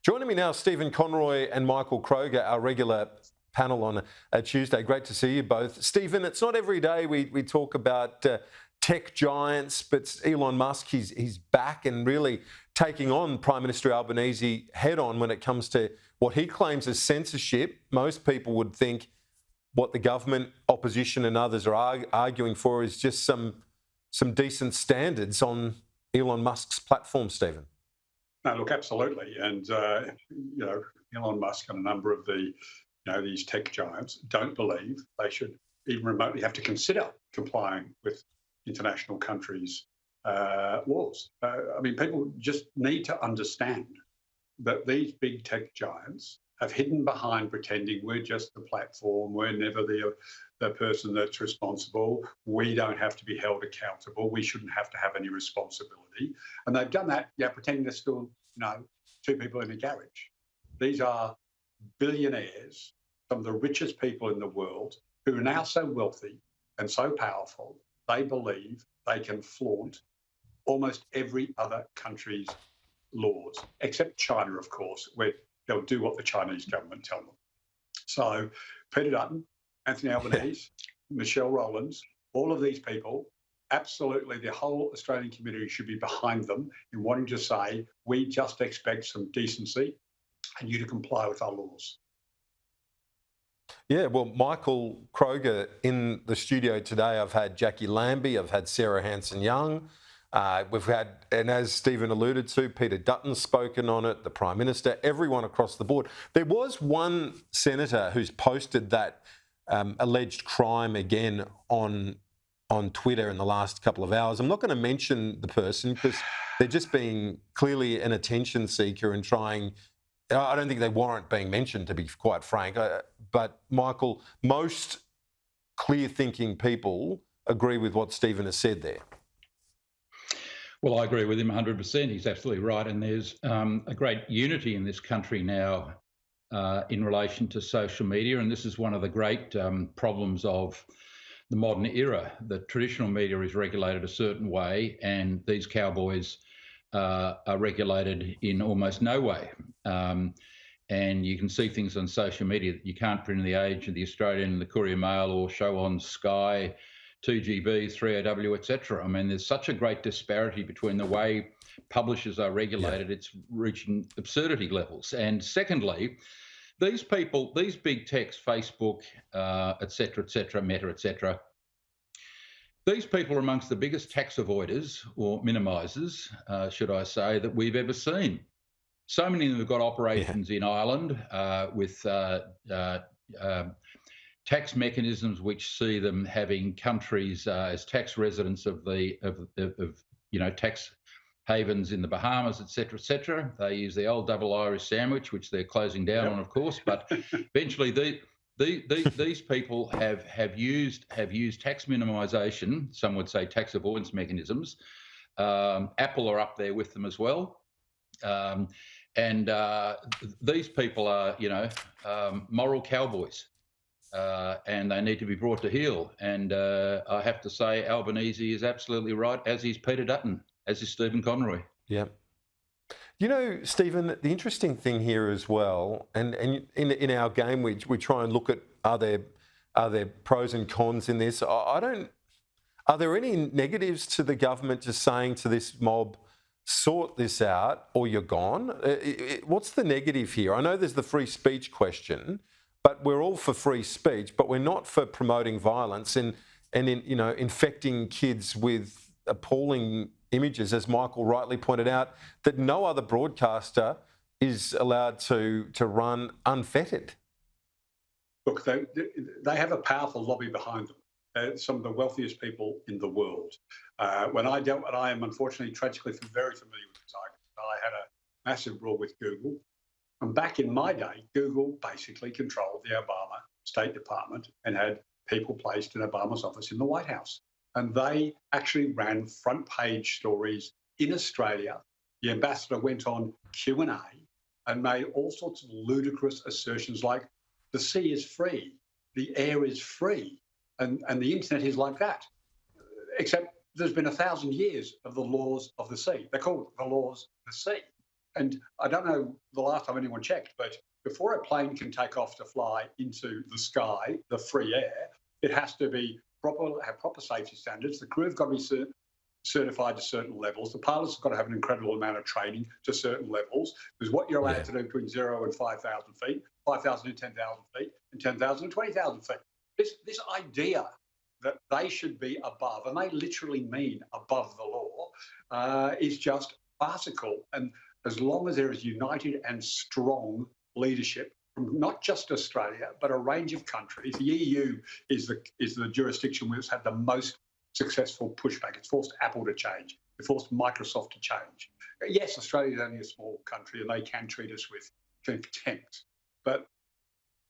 Joining me now, Stephen Conroy and Michael Kroger, our regular panel on a Tuesday. Great to see you both. Stephen, it's not every day we talk about tech giants, but Elon Musk, he's back and really taking on Prime Minister Albanese head on when it comes to what he claims as censorship. Most people would think what the government, opposition and others are arguing for is just some decent standards on Elon Musk's platform, Stephen. No, look, absolutely. And, Elon Musk and a number of these tech giants don't believe they should even remotely have to consider complying with international countries' laws. People just need to understand that these big tech giants have hidden behind pretending we're just the platform, we're never the person that's responsible, we don't have to be held accountable, we shouldn't have to have any responsibility. And they've done that, pretending they're still, two people in a garage. These are billionaires, some of the richest people in the world, who are now so wealthy and so powerful, they believe they can flaunt almost every other country's laws, except China, of course, where they'll do what the Chinese government tell them. So Peter Dutton, Anthony Albanese, Michelle Rowlands, all of these people, absolutely the whole Australian community should be behind them in wanting to say, we just expect some decency and you to comply with our laws. Yeah, well, Michael Kroger in the studio today, I've had Jackie Lambi, I've had Sarah Hanson-Young, we've had, and as Stephen alluded to, Peter Dutton's spoken on it, the Prime Minister, everyone across the board. There was one senator who's posted that alleged crime again on Twitter in the last couple of hours. I'm not going to mention the person because they're just being clearly an attention seeker and trying. I don't think they warrant being mentioned, to be quite frank. But Michael, most clear-thinking people agree with what Stephen has said there. Well, I agree with him 100%. He's absolutely right. And there's a great unity in this country now in relation to social media. And this is one of the great problems of the modern era. The traditional media is regulated a certain way, and these cowboys are regulated in almost no way. And you can see things on social media that you can't print in the Age, of the Australian, the Courier Mail, or show on Sky, 2GB, 3AW, etc. I mean, there's such a great disparity between the way publishers are regulated. It's reaching absurdity levels. And secondly, these people, these big techs, Facebook, etc., Meta, etc., these people are amongst the biggest tax avoiders, or minimisers, should I say, that we've ever seen. So many of them have got operations in Ireland with tax mechanisms which see them having countries as tax residents of tax havens in the Bahamas, etc., etc. They use the old double Irish sandwich, which they're closing down on, of course. But eventually, these people have used tax minimisation. Some would say tax avoidance mechanisms. Apple are up there with them as well. And these people are, moral cowboys, and they need to be brought to heel. And I have to say, Albanese is absolutely right, as is Peter Dutton, as is Stephen Conroy. Yeah. Stephen, the interesting thing here as well, and in our game we try and look at are there pros and cons in this. Are there any negatives to the government just saying to this mob, sort this out or you're gone? What's the negative here? I know there's the free speech question, but we're all for free speech, but we're not for promoting violence and infecting kids with appalling images, as Michael rightly pointed out, that no other broadcaster is allowed to run unfettered. Look, they have a powerful lobby behind them. Some of the wealthiest people in the world. When I am unfortunately, tragically, very familiar with this argument. I had a massive brawl with Google. And back in my day, Google basically controlled the Obama State Department and had people placed in Obama's office in the White House. And they actually ran front page stories in Australia. The ambassador went on Q&A and made all sorts of ludicrous assertions like the sea is free, the air is free, and the internet is like that. Except there's been 1,000 years of the laws of the sea. They're called the laws of the sea. And I don't know the last time anyone checked, but before a plane can take off to fly into the sky, the free air, it has to be have proper safety standards. The crew have got to be certified to certain levels. The pilots have got to have an incredible amount of training to certain levels. Because what you're allowed to do between 0 and 5,000 feet, 5,000 and 10,000 feet, and 10,000 and 20,000 feet. This idea that they should be above, and they literally mean above the law, is just farcical. And as long as there is united and strong leadership from not just Australia, but a range of countries, the EU is the jurisdiction which has had the most successful pushback. It's forced Apple to change. It forced Microsoft to change. Yes, Australia is only a small country and they can treat us with contempt, but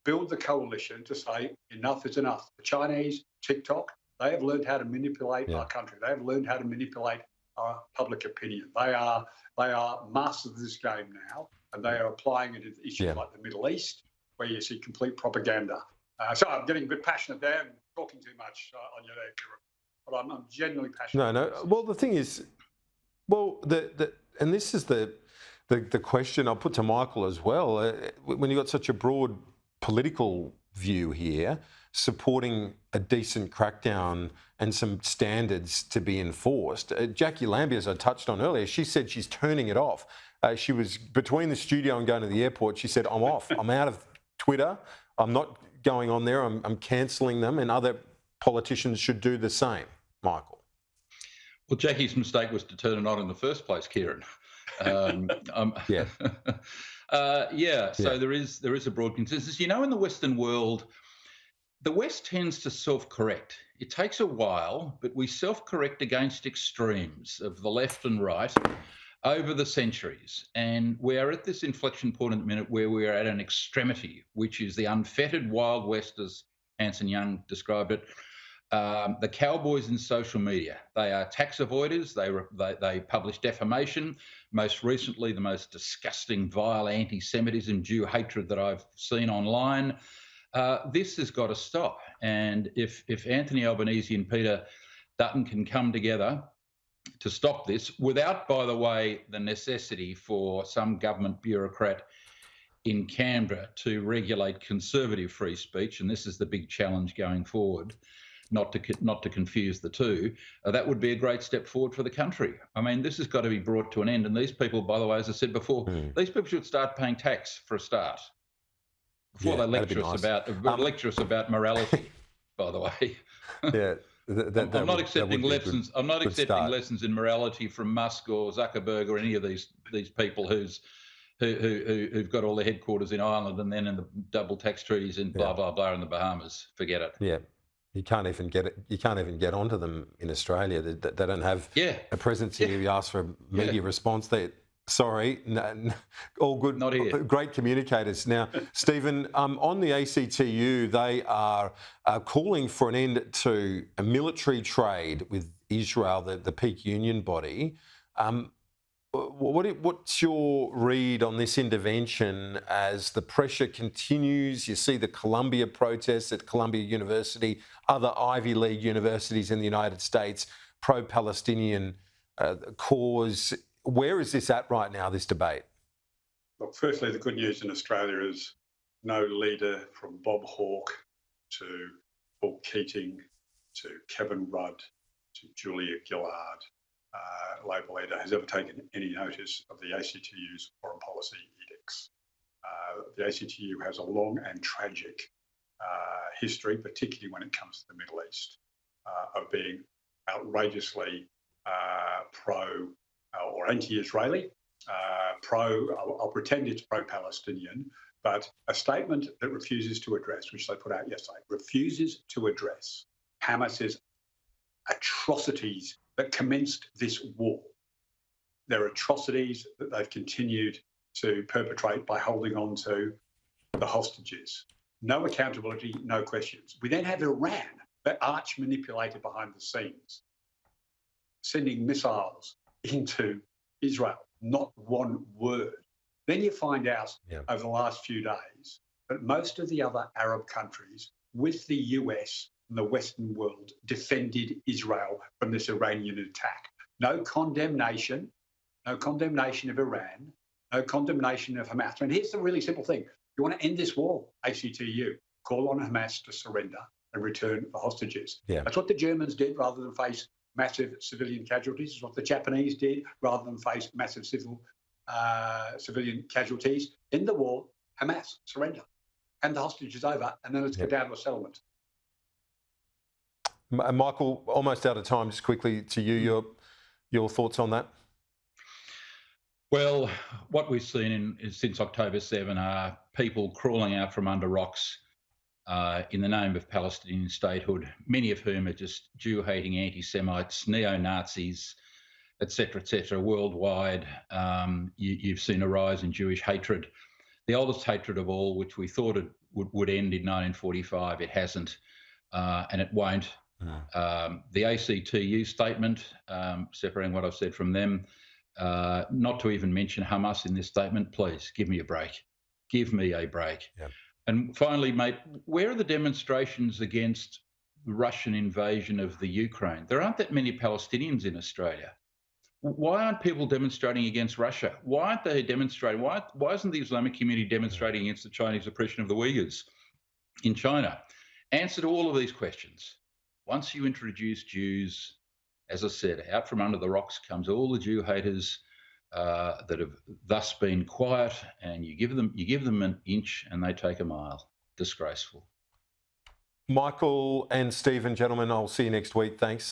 build the coalition to say enough is enough. The Chinese, TikTok, they have learned how to manipulate our country. They have learned how to manipulate our public opinion. They are masters of this game now, and they are applying it to issues like the Middle East, where you see complete propaganda. So I'm getting a bit passionate there and talking too much on you there, Kieran. But I'm genuinely passionate. No. Well, the thing is, and this is the question I'll put to Michael as well. When you've got such a broad political view here, supporting a decent crackdown and some standards to be enforced. Jackie Lambi, as I touched on earlier, she said she's turning it off. She was between the studio and going to the airport. She said, I'm off. I'm out of Twitter. I'm not going on there. I'm cancelling them, and other politicians should do the same. Michael. Well, Jackie's mistake was to turn it on in the first place, Kieran. So there is a broad consensus. You know, in the Western world, the West tends to self-correct. It takes a while, but we self-correct against extremes of the left and right over the centuries. And we are at this inflection point in the minute where we are at an extremity, which is the unfettered Wild West, as Hanson Young described it. The cowboys in social media. They are tax avoiders. They publish defamation. Most recently, the most disgusting, vile anti-Semitism, Jew hatred that I've seen online. This has got to stop. And if Anthony Albanese and Peter Dutton can come together to stop this, without, by the way, the necessity for some government bureaucrat in Canberra to regulate conservative free speech, and this is the big challenge going forward, not to confuse the two, that would be a great step forward for the country. I mean, this has got to be brought to an end. And these people, by the way, as I said before, these people should start paying tax for a start before they lecture us about morality. By the way, I'm not accepting lessons. I'm not accepting lessons in morality from Musk or Zuckerberg or any of these people who've got all their headquarters in Ireland and then in the double tax treaties in blah blah blah in the Bahamas. Forget it. Yeah. You can't even get it. You can't even get onto them in Australia. They don't have a presence here. You ask for a media response. Sorry, all good. Not here. Great communicators. Now, Stephen, on the ACTU, they are calling for an end to a military trade with Israel, the peak union body. What's your read on this intervention as the pressure continues? You see the Columbia protests at Columbia University, other Ivy League universities in the United States, pro-Palestinian cause. Where is this at right now, this debate? Look, firstly, the good news in Australia is no leader from Bob Hawke to Paul Keating to Kevin Rudd to Julia Gillard, Labor leader, has ever taken any notice of the ACTU's foreign policy edicts. The ACTU has a long and tragic history, particularly when it comes to the Middle East, of being outrageously pro or anti-Israeli, I'll pretend it's pro-Palestinian, but a statement that refuses to address, which they put out yesterday, refuses to address Hamas's atrocities that commenced this war. Their atrocities that they've continued to perpetrate by holding on to the hostages. No accountability, no questions. We then have Iran, that arch manipulator behind the scenes, sending missiles into Israel, not one word. Then you find out over the last few days that most of the other Arab countries, with the US and the Western world, defended Israel from this Iranian attack. No condemnation of Iran, condemnation of Hamas. And here's the really simple thing. You want to end this war, ACTU, call on Hamas to surrender and return the hostages. Yeah. That's what the Germans did rather than face massive civilian casualties. It's what the Japanese did rather than face massive civilian casualties. In the war, Hamas, surrender. Hand the hostages over, and then let's get down to a settlement. Michael, almost out of time, just quickly to you, your thoughts on that? Well, what we've seen since October 7 are people crawling out from under rocks in the name of Palestinian statehood, many of whom are just Jew-hating anti-Semites, neo-Nazis, etc., worldwide. You've seen a rise in Jewish hatred, the oldest hatred of all, which we thought it would end in 1945. It hasn't, and it won't. The ACTU statement, separating what I've said from them, not to even mention Hamas in this statement, please give me a break. Give me a break. Yep. And finally, mate, where are the demonstrations against the Russian invasion of the Ukraine? There aren't that many Palestinians in Australia. Why aren't people demonstrating against Russia? Why aren't they demonstrating? Why isn't the Islamic community demonstrating against the Chinese oppression of the Uyghurs in China? Answer to all of these questions. Once you introduce Jews, as I said, out from under the rocks comes all the Jew haters that have thus been quiet, and you give them an inch and they take a mile. Disgraceful. Michael and Stephen, gentlemen, I'll see you next week. Thanks.